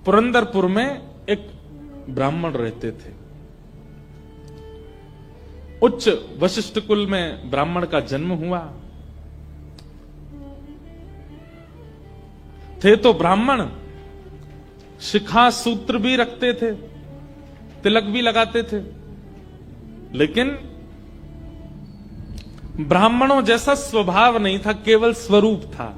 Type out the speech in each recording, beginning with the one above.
पुरंदरपुर में एक ब्राह्मण रहते थे। उच्च वशिष्ठ कुल में ब्राह्मण का जन्म हुआ। थे तो ब्राह्मण, शिखा सूत्र भी रखते थे, तिलक भी लगाते थे, लेकिन ब्राह्मणों जैसा स्वभाव नहीं था, केवल स्वरूप था।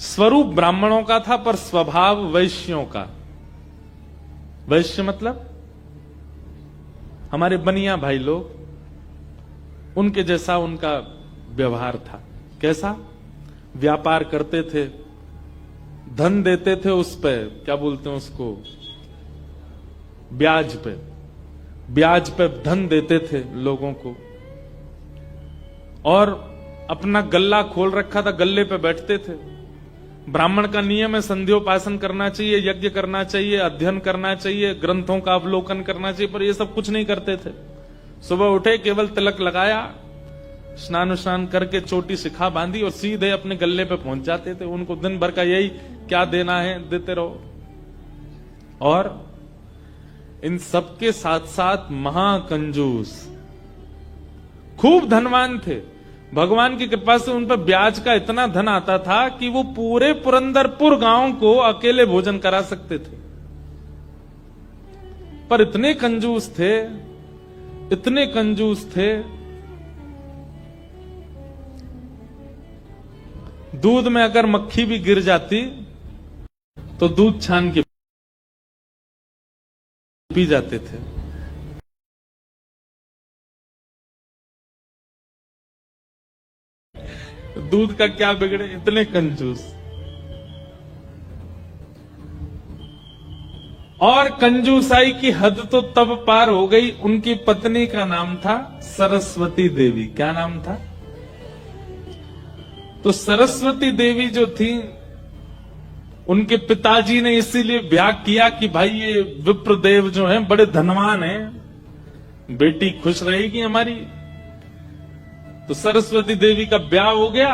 स्वरूप ब्राह्मणों का था पर स्वभाव वैश्यों का। वैश्य मतलब हमारे बनिया भाई लोग, उनके जैसा उनका व्यवहार था। कैसा? व्यापार करते थे, धन देते थे, उस पे क्या बोलते हैं उसको, ब्याज पे, ब्याज पे धन देते थे लोगों को, और अपना गल्ला खोल रखा था, गल्ले पे बैठते थे। ब्राह्मण का नियम है संध्योपासन करना चाहिए, यज्ञ करना चाहिए, अध्ययन करना चाहिए, ग्रंथों का अवलोकन करना चाहिए, पर ये सब कुछ नहीं करते थे। सुबह उठे, केवल तिलक लगाया, स्नान करके चोटी शिखा बांधी और सीधे अपने गल्ले पे पहुंच जाते थे। उनको दिन भर का यही, क्या देना है देते रहो। और इन सबके साथ साथ महाकंजूस, खूब धनवान थे। भगवान की कृपा से उन पर ब्याज का इतना धन आता था कि वो पूरे पुरंदरपुर गांव को अकेले भोजन करा सकते थे। पर इतने कंजूस थे, इतने कंजूस थे, दूध में अगर मक्खी भी गिर जाती तो दूध छान के पी जाते थे। दूध का क्या बिगड़े, इतने कंजूस। और कंजूसाई की हद तो तब पार हो गई, उनकी पत्नी का नाम था सरस्वती देवी। क्या नाम था? तो सरस्वती देवी जो थी, उनके पिताजी ने इसीलिए ब्याह किया कि भाई ये विप्रदेव जो हैं बड़े धनवान हैं, बेटी खुश रहेगी हमारी। तो सरस्वती देवी का ब्याह हो गया।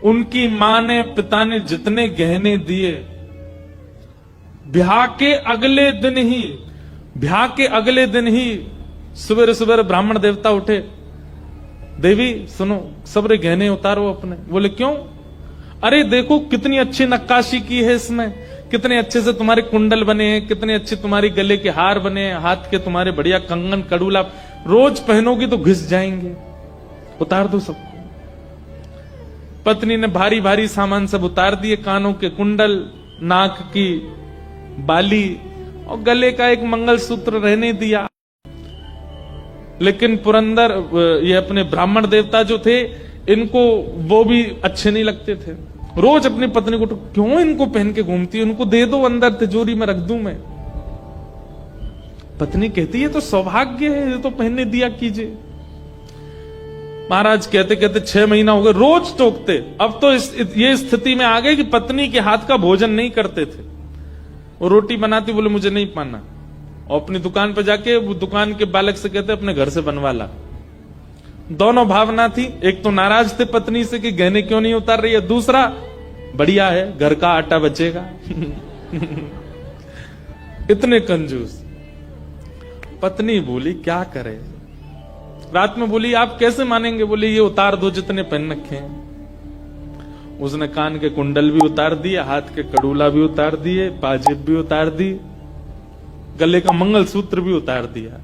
उनकी मां ने, पिता ने जितने गहने दिए, ब्याह के अगले दिन ही सुबह सुबह ब्राह्मण देवता उठे, देवी सुनो, सबरे गहने उतारो अपने। बोले क्यों? अरे देखो कितनी अच्छी नक्काशी की है इसमें, कितने अच्छे से तुम्हारे कुंडल बने हैं, कितने अच्छे तुम्हारे गले के हार बने हैं, हाथ के तुम्हारे बढ़िया कंगन कड़ूला, रोज पहनोगी तो घिस जाएंगे, उतार दो सबको। पत्नी ने भारी भारी सामान सब उतार दिए, कानों के कुंडल, नाक की बाली और गले का एक मंगलसूत्र रहने दिया। लेकिन पुरंदर, ये अपने ब्राह्मण देवता जो थे, इनको वो भी अच्छे नहीं लगते थे। रोज अपनी पत्नी को, क्यों इनको पहन के घूमती है, उनको दे दो, अंदर तिजोरी में रख दूं मैं। पत्नी कहती है तो सौभाग्य है, ये तो पहनने दिया कीजिए। महाराज कहते कहते 6 महीना हो गए, रोज टोकते। अब तो ये स्थिति में आ गए कि पत्नी के हाथ का भोजन नहीं करते थे। वो रोटी बनाती, बोले मुझे नहीं पाना, और अपनी दुकान पर जाके वो दुकान के बालक से कहते अपने घर से बनवा ला। दोनों भावना थी, एक तो नाराज थे पत्नी से कि गहने क्यों नहीं उतार रही है, दूसरा बढ़िया है घर का आटा बचेगा। इतने कंजूस। पत्नी बोली क्या करे, रात में बोली आप कैसे मानेंगे, बोले ये उतार दो जितने पहन रखे हैं। उसने कान के कुंडल भी उतार दिए, हाथ के कड़ूला भी उतार दिए, पाजेब भी उतार दी, गले का मंगलसूत्र भी उतार दिया।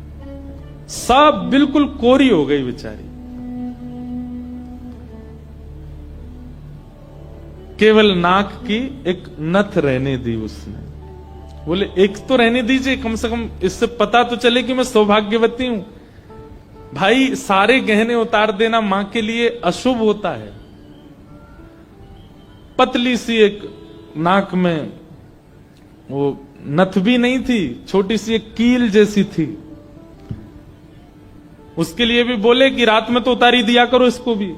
सब बिल्कुल कोरी हो गई बेचारी। केवल नाक की एक नथ रहने दी उसने। बोले एक तो रहने दीजिए, कम से कम इससे पता तो चले कि मैं सौभाग्यवती हूं। भाई सारे गहने उतार देना मां के लिए अशुभ होता है। पतली सी एक नाक में वो नथ भी नहीं थी, छोटी सी एक कील जैसी थी। उसके लिए भी बोले कि रात में तो उतारी दिया करो इसको भी।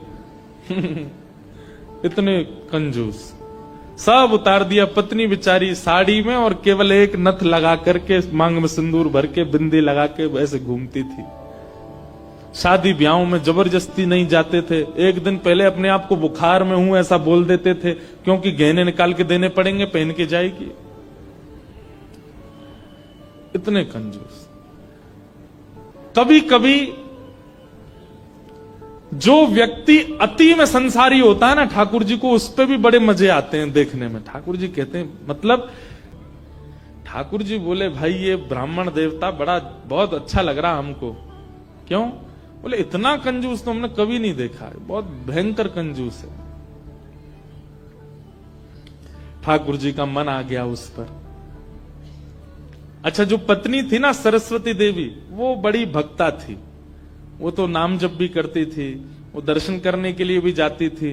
इतने कंजूस। सब उतार दिया। पत्नी बेचारी साड़ी में और केवल एक नथ लगा करके, मांग में सिंदूर भर के, बिंदी लगा के ऐसे घूमती थी। शादी ब्याहों में जबरदस्ती नहीं जाते थे, एक दिन पहले अपने आप को बुखार में हूं ऐसा बोल देते थे, क्योंकि गहने निकाल के देने पड़ेंगे, पहन के जाएगी। इतने कंजूस। कभी कभी जो व्यक्ति अति में संसारी होता है ना, ठाकुर जी को उस पे भी बड़े मजे आते हैं देखने में। ठाकुर जी कहते हैं, मतलब ठाकुर जी बोले, भाई ये ब्राह्मण देवता बहुत अच्छा लग रहा हमको। क्यों? बोले इतना कंजूस तो हमने कभी नहीं देखा है, बहुत भयंकर कंजूस है। ठाकुर जी का मन आ गया उस पर। अच्छा, जो पत्नी थी ना सरस्वती देवी, वो बड़ी भक्ता थी, वो तो नाम जप भी करती थी, वो दर्शन करने के लिए भी जाती थी,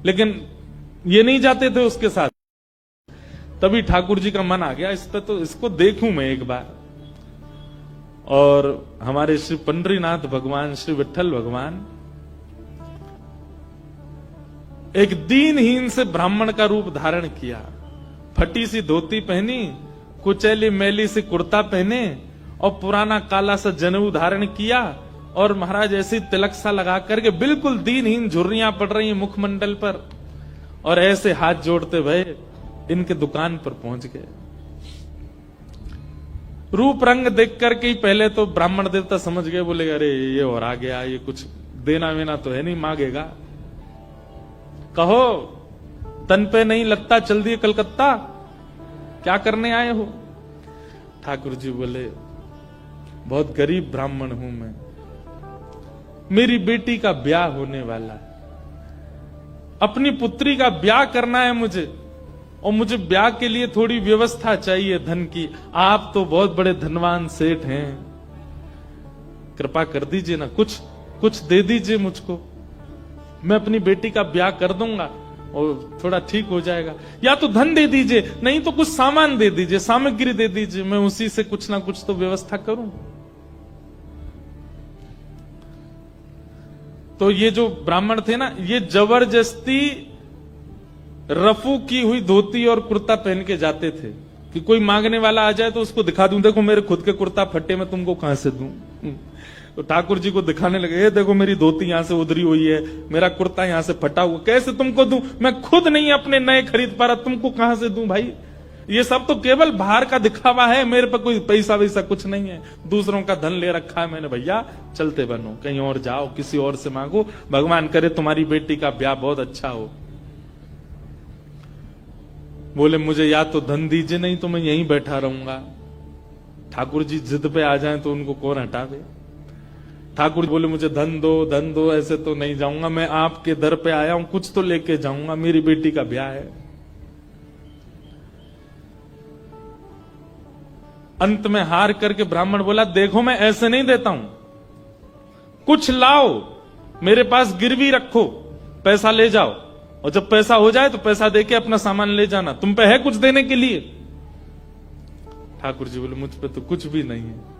लेकिन ये नहीं जाते थे उसके साथ। तभी ठाकुर जी का मन आ गया, इस पे तो इसको देखूं मैं एक बार। और हमारे श्री पंडरीनाथ भगवान, श्री विठ्ठल भगवान एक दीनहीन से ब्राह्मण का रूप धारण किया, फटी सी धोती पहनी, कुचैली मैली सी कुर्ता पहने और पुराना काला सा जनेऊ धारण किया, और महाराज ऐसी तिलक सा लगा करके बिल्कुल दीनहीन, झुर्रियां पड़ रही हैं मुखमंडल पर, और ऐसे हाथ जोड़ते भय इनके दुकान पर पहुंच गए। रूप रंग देख करके ही पहले तो ब्राह्मण देवता समझ गए, बोले अरे ये और आ गया, ये कुछ देना वेना तो है नहीं, मांगेगा। कहो तन पे नहीं लगता, चल दिए कलकत्ता, क्या करने आए हो? ठाकुर जी बोले, बहुत गरीब ब्राह्मण हूं मैं, मेरी बेटी का ब्याह होने वाला है, अपनी पुत्री का ब्याह करना है मुझे, और मुझे ब्याह के लिए थोड़ी व्यवस्था चाहिए धन की। आप तो बहुत बड़े धनवान सेठ हैं, कृपा कर दीजिए ना, कुछ दे दीजिए मुझको, मैं अपनी बेटी का ब्याह कर दूंगा और थोड़ा ठीक हो जाएगा। या तो धन दे दीजिए, नहीं तो कुछ सामान दे दीजिए, सामग्री दे दीजिए, मैं उसी से कुछ ना कुछ तो व्यवस्था करूं। तो ये जो ब्राह्मण थे ना, ये जबरदस्ती रफू की हुई धोती और कुर्ता पहन के जाते थे कि कोई मांगने वाला आ जाए तो उसको दिखा दूं, देखो मेरे खुद के कुर्ता फटे, मैं तुमको कहां से दूं। तो ठाकुर जी को दिखाने लगे, ये देखो मेरी धोती यहां से उधरी हुई है, मेरा कुर्ता यहां से फटा हुआ, कैसे तुमको दूं, मैं खुद नहीं अपने नए खरीद पा रहा, तुमको कहां से दूं भाई। ये सब तो केवल बाहर का दिखावा है, मेरे पर कोई पैसा वैसा कुछ नहीं है, दूसरों का धन ले रखा है मैंने। भैया चलते बनो, कहीं और जाओ, किसी और से मांगो, भगवान करे तुम्हारी बेटी का ब्याह बहुत अच्छा हो। बोले मुझे या तो धन दीजिए, नहीं तो मैं यहीं बैठा रहूंगा। ठाकुर जी जिद पे आ जाएं तो उनको कौन हटावे। ठाकुर बोले मुझे धन दो, ऐसे तो नहीं जाऊंगा, मैं आपके दर पे आया हूं, कुछ तो लेके जाऊंगा, मेरी बेटी का ब्याह है। अंत में हार करके ब्राह्मण बोला, देखो मैं ऐसे नहीं देता हूं, कुछ लाओ, मेरे पास गिरवी रखो, पैसा ले जाओ, और जब पैसा हो जाए तो पैसा देके अपना सामान ले जाना, तुम पे है कुछ देने के लिए। ठाकुर जी बोले, मुझ पे तो कुछ भी नहीं है,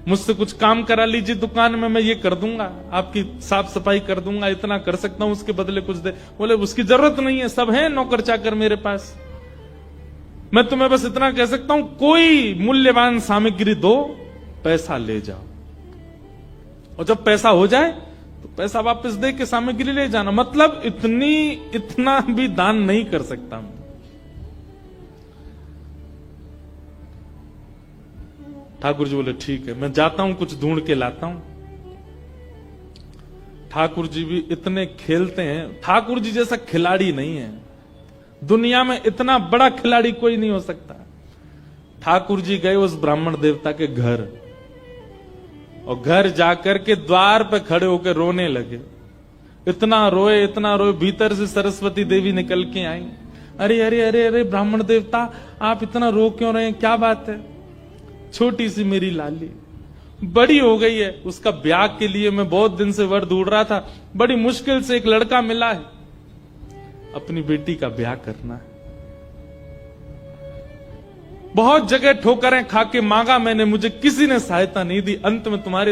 मुझसे कुछ काम करा लीजिए दुकान में, मैं ये कर दूंगा, आपकी साफ सफाई कर दूंगा, इतना कर सकता हूं, उसके बदले कुछ दे। बोले उसकी जरूरत नहीं है, सब है नौकर चाकर मेरे पास, मैं तुम्हें बस इतना कह सकता हूं, कोई मूल्यवान सामग्री दो, पैसा ले जाओ, और जब पैसा हो जाए तो पैसा वापस दे के सामग्री ले जाना। मतलब इतना भी दान नहीं कर सकता मैं। ठाकुर जी बोले ठीक है, मैं जाता हूं, कुछ ढूंढ के लाता हूं। ठाकुर जी भी इतने खेलते हैं, ठाकुर जी जैसा खिलाड़ी नहीं है दुनिया में, इतना बड़ा खिलाड़ी कोई नहीं हो सकता। ठाकुर जी गए उस ब्राह्मण देवता के घर, और घर जाकर के द्वार पे खड़े होकर रोने लगे। इतना रोए, भीतर से सरस्वती देवी निकल के आई। अरे अरे अरे अरे ब्राह्मण देवता, आप इतना रो क्यों रहे हैं, क्या बात है? छोटी सी मेरी लाली बड़ी हो गई है, उसका ब्याह के लिए मैं बहुत दिन से वर ढूंढ रहा था, बड़ी मुश्किल से एक लड़का मिला है, अपनी बेटी का ब्याह करना है। बहुत जगह ठोकरें खा के मांगा मैंने, मुझे किसी ने सहायता नहीं दी, अंत में तुम्हारे